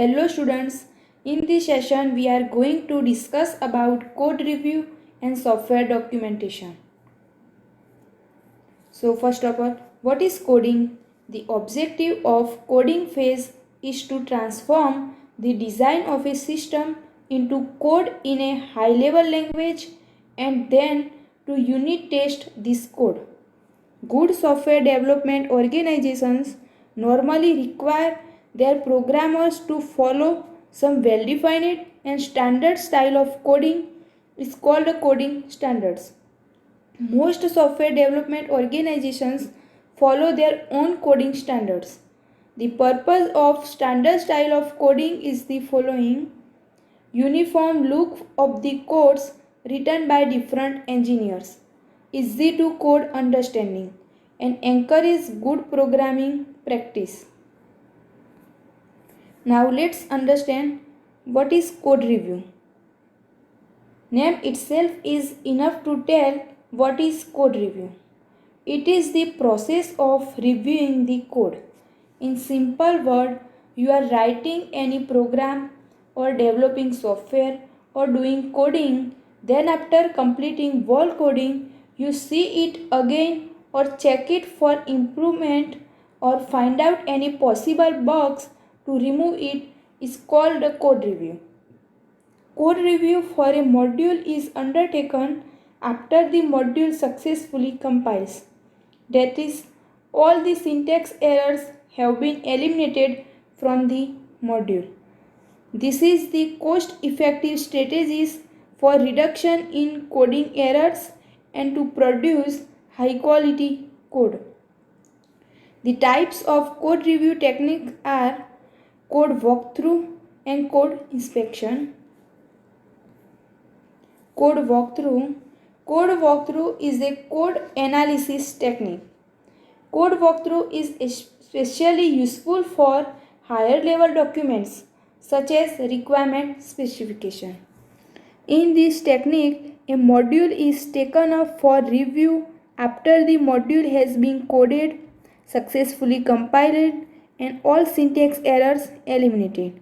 Hello students, in this session we are going to discuss about code review and software documentation. So first of all, what is coding? The objective of coding phase is to transform the design of a system into code in a high level language and then to unit test this code. Good software development organizations normally require their programmers to follow some well-defined and standard style of coding is called coding standards. Most software development organizations follow their own coding standards. The purpose of standard style of coding is the following: uniform look of the codes written by different engineers, easy to code understanding, and encourage good programming practice. Now let's understand what is code review. Name itself is enough to tell what is code review. It is the process of reviewing the code. In simple word, you are writing any program or developing software or doing coding. Then after completing all coding, you see it again or check it for improvement or find out any possible bugs to remove it is called a code review. Code review for a module is undertaken after the module successfully compiles. That is, all the syntax errors have been eliminated from the module. This is the cost-effective strategies for reduction in coding errors and to produce high-quality code. The types of code review techniques are code walkthrough and code inspection. Code walkthrough. Code walkthrough is a code analysis technique. Code walkthrough is especially useful for higher level documents such as requirement specification. In this technique, a module is taken up for review after the module has been coded, successfully compiled, and all syntax errors eliminated.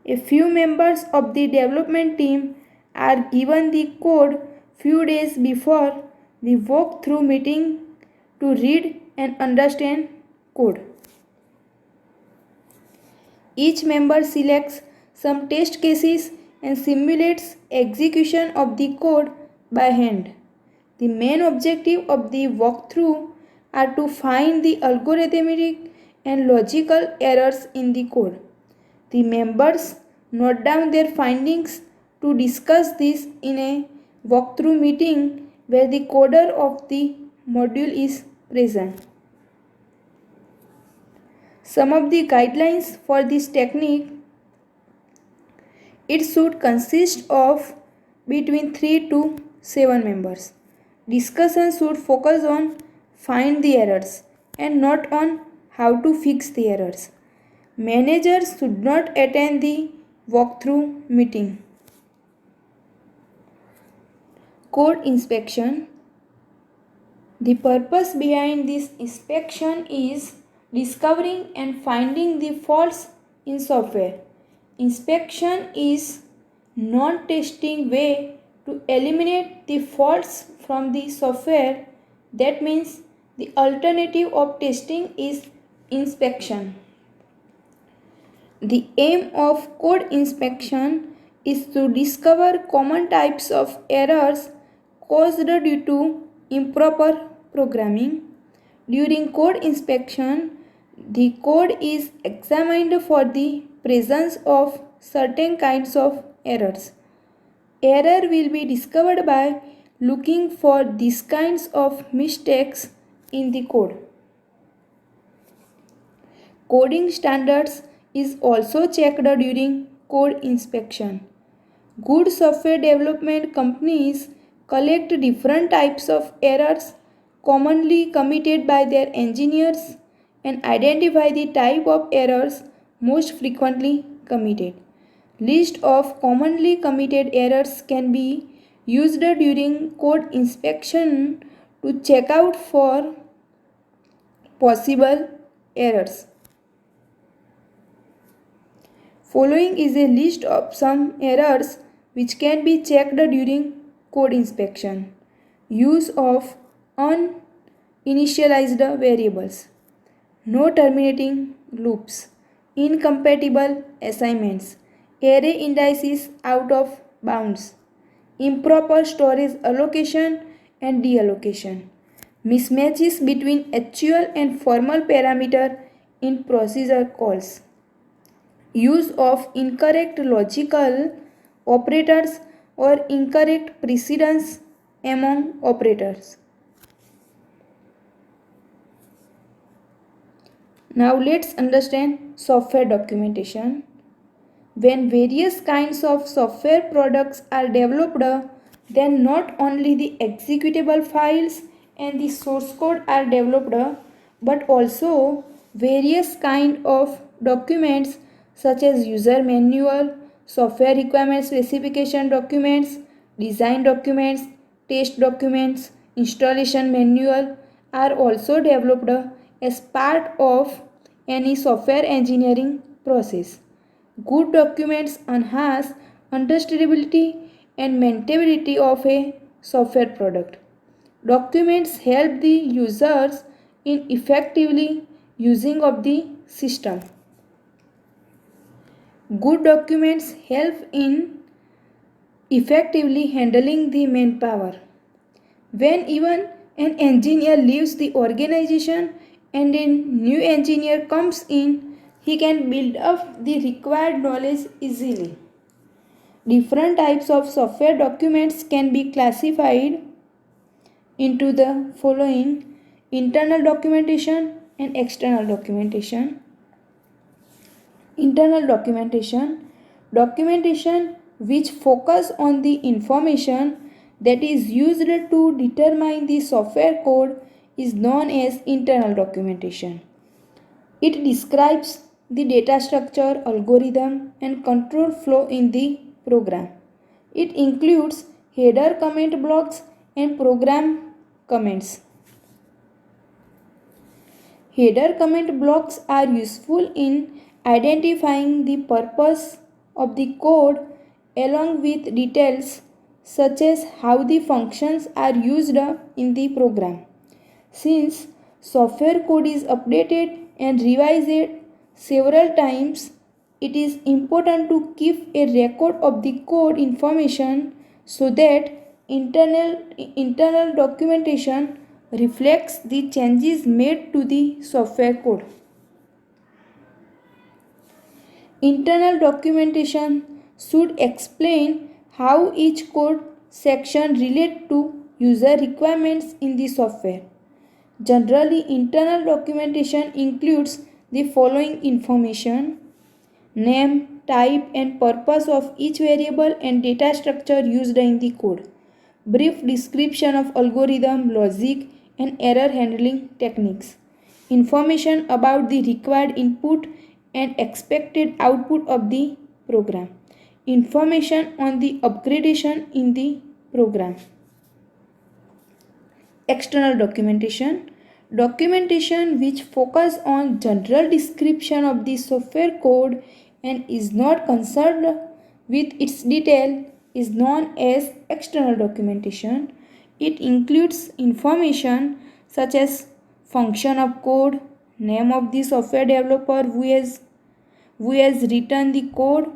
A few members of the development team are given the code few days before the walkthrough meeting to read and understand code. Each member selects some test cases and simulates execution of the code by hand. The main objective of the walkthrough are to find the algorithmic and logical errors in the code. The members note down their findings to discuss this in a walkthrough meeting where the coder of the module is present. Some of the guidelines for this technique: it should consist of between 3 to 7 members. Discussion should focus on find the errors and not on how to fix the errors. Managers should not attend the walkthrough meeting. Code inspection. The purpose behind this inspection is discovering and finding the faults in software. Inspection is non-testing way to eliminate the faults from the software. That means the alternative of testing is inspection. The aim of code inspection is to discover common types of errors caused due to improper programming. During code inspection, the code is examined for the presence of certain kinds of errors. Error will be discovered by looking for these kinds of mistakes in the code. Coding standards is also checked during code inspection. Good software development companies collect different types of errors commonly committed by their engineers and identify the type of errors most frequently committed. List of commonly committed errors can be used during code inspection to check out for possible errors. Following is a list of some errors which can be checked during code inspection. Use of uninitialized variables, no terminating loops, incompatible assignments, array indices out of bounds, improper storage allocation and deallocation, mismatches between actual and formal parameter in procedure calls, use of incorrect logical operators or incorrect precedence among operators. Now let's understand software documentation. When various kinds of software products are developed, then not only the executable files and the source code are developed, but also various kind of documents such as user manual, software requirement specification documents, design documents, test documents, installation manual are also developed as part of any software engineering process. Good documents enhance understandability and maintainability of a software product. Documents help the users in effectively using of the system. Good documents help in effectively handling the manpower. When even an engineer leaves the organization and a new engineer comes in, he can build up the required knowledge easily. Different types of software documents can be classified into the following: internal documentation and external documentation. Internal documentation, documentation which focus on the information that is used to determine the software code is known as internal documentation. It describes the data structure, algorithm and control flow in the program. It includes header comment blocks and program comments. Header comment blocks are useful in identifying the purpose of the code along with details such as how the functions are used in the program. Since software code is updated and revised several times, it is important to keep a record of the code information so that internal documentation reflects the changes made to the software code. Internal documentation should explain how each code section relates to user requirements in the software. Generally, internal documentation includes the following information: name, type and purpose of each variable and data structure used in the code, brief description of algorithm, logic and error handling techniques, information about the required input and expected output of the program, information on the upgradation in the program. External documentation, documentation which focus on general description of the software code and is not concerned with its detail is known as external documentation. It includes information such as function of code, name of the software developer who has written the code,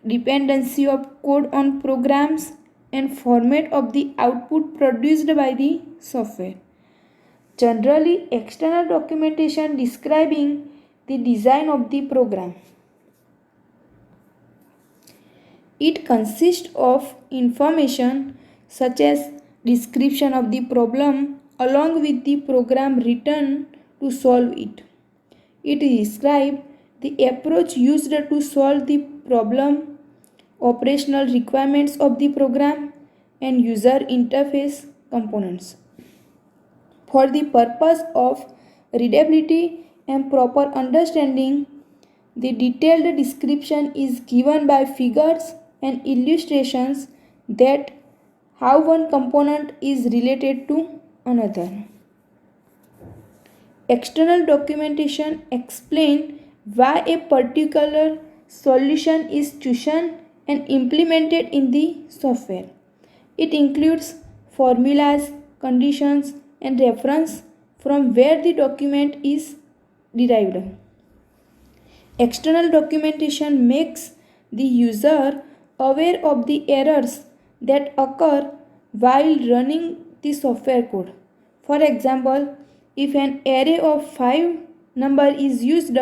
dependency of code on programs and format of the output produced by the software. Generally, external documentation describing the design of the program. It consists of information such as description of the problem along with the program written to solve it. It describes the approach used to solve the problem, operational requirements of the program, and user interface components. For the purpose of readability and proper understanding, the detailed description is given by figures and illustrations that how one component is related to another. External documentation explains why a particular solution is chosen and implemented in the software. It includes formulas, conditions, and reference from where the document is derived. External documentation makes the user aware of the errors that occur while running the software code. For example, if an array of 5 number is used,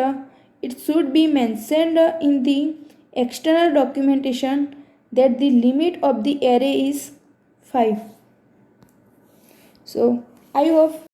it should be mentioned in the external documentation that the limit of the array is 5. So, I hope